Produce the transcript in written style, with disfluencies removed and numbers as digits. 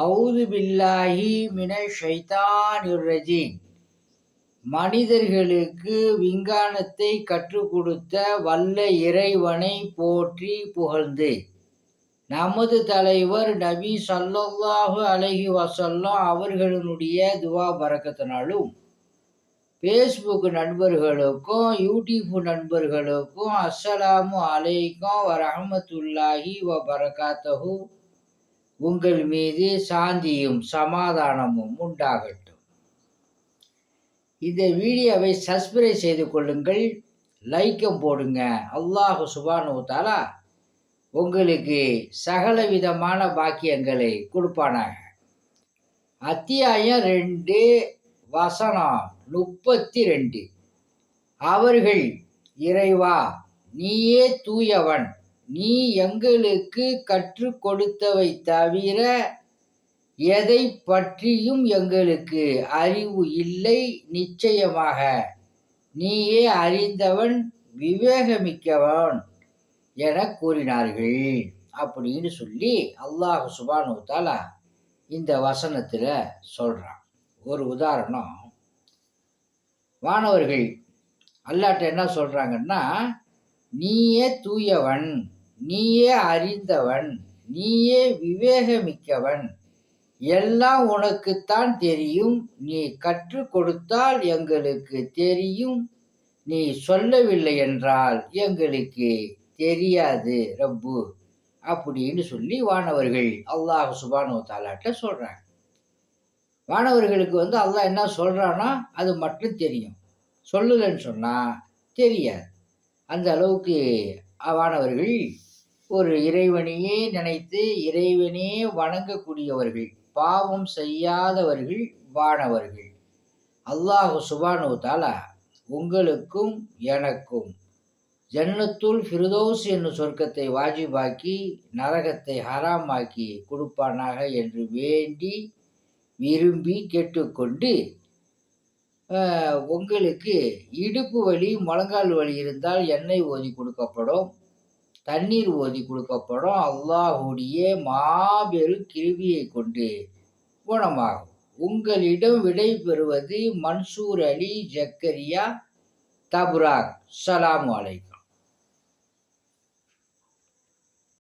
அவுது பில்லாஹி மினஷ் ஷைத்தானிர் ரஜீம். மனிதர்களுக்கு விஞ்ஞானத்தை கற்றுக் கொடுத்த வல்ல இறைவனை போற்றி புகழ்ந்து, நமது தலைவர் நபி ஸல்லல்லாஹு அலைஹி வஸல்லம் அவர்களுடைய துவா பரக்கத்தினாலும் ஃபேஸ்புக் நண்பர்களுக்கும் யூடியூப் நண்பர்களுக்கும் அஸ்ஸலாமு அலைக்கும் வரஹ்மத்துல்லாஹி வபரகாத்துஹு, உங்கள் மீது சாந்தியும் சமாதானமும் உண்டாகட்டும். இந்த வீடியோவை சப்ஸ்கிரைப் செய்து கொள்ளுங்கள், லைக்கம் போடுங்க. அல்லாஹ் சுப்ஹானஹு வ தஆலா உங்களுக்கு சகல விதமான பாக்கியங்களை கொடுப்பானாக. அத்தியாயம் 2 வசனம் 32. அவர்கள், இறைவா, நீயே தூயவன், நீ எங்களுக்கு கற்றுக் கொடுத்தவை தவிர எதை பற்றியும் எங்களுக்கு அறிவு இல்லை, நிச்சயமாக நீயே அறிந்தவன், விவேகமிக்கவன் என கூறினார்கள் அப்படின்னு சொல்லி அல்லாஹ் சுப்ஹானஹு வ தஆலா இந்த வசனத்தில் சொல்கிறான். ஒரு உதாரணம், வானவர்கள் அல்லாஹ்ட்ட என்ன சொல்கிறாங்கன்னா, நீயே தூயவன், நீயே அறிந்தவன், நீயே விவேகமிக்கவன், எல்லாம் உனக்குத்தான் தெரியும், நீ கற்றுக் கொடுத்தால் எங்களுக்கு தெரியும், நீ சொல்லவில்லை என்றால் எங்களுக்கு தெரியாது ரப்பு அப்படின்னு சொல்லி வானவர்கள் அல்லாஹ் சுப்ஹானஹு வ தஆலாட்ட சொல்கிறாங்க. வானவர்களுக்கு அல்லாஹ் என்ன சொல்கிறானோ அது மட்டும் தெரியும், சொல்லலைன்னு சொன்னால் தெரியாது. அந்த அளவுக்கு வானவர்கள் ஒரு இறைவனையே நினைத்து இறைவனே வணங்கக்கூடியவர்கள், பாவம் செய்யாதவர்கள் வானவர்கள். அல்லாஹ் சுப்ஹானஹு வ தஆலா உங்களுக்கும் எனக்கும் ஜன்னத்துல் ஃபிர்தௌஸ் என்னும் சொர்க்கத்தை வாஜிபாக்கி நரகத்தை ஹராமாக்கி கொடுப்பானாக என்று வேண்டி விரும்பி கேட்டுக்கொண்டு, உங்களுக்கு இடுப்பு வலி முழங்கால் வலி இருந்தால் எண்ணெய் ஓதி கொடுக்கப்படும், தண்ணீர் ஓதி கொடுக்கப்படும். அல்லாஹுடைய மாபெரும் கிருபையை கொண்டு குணமாகும். உங்களிடம் விடை பெறுவது மன்சூர் அலி ஜக்கரியா தபுராக். ஸலாமு அலைக்கும்.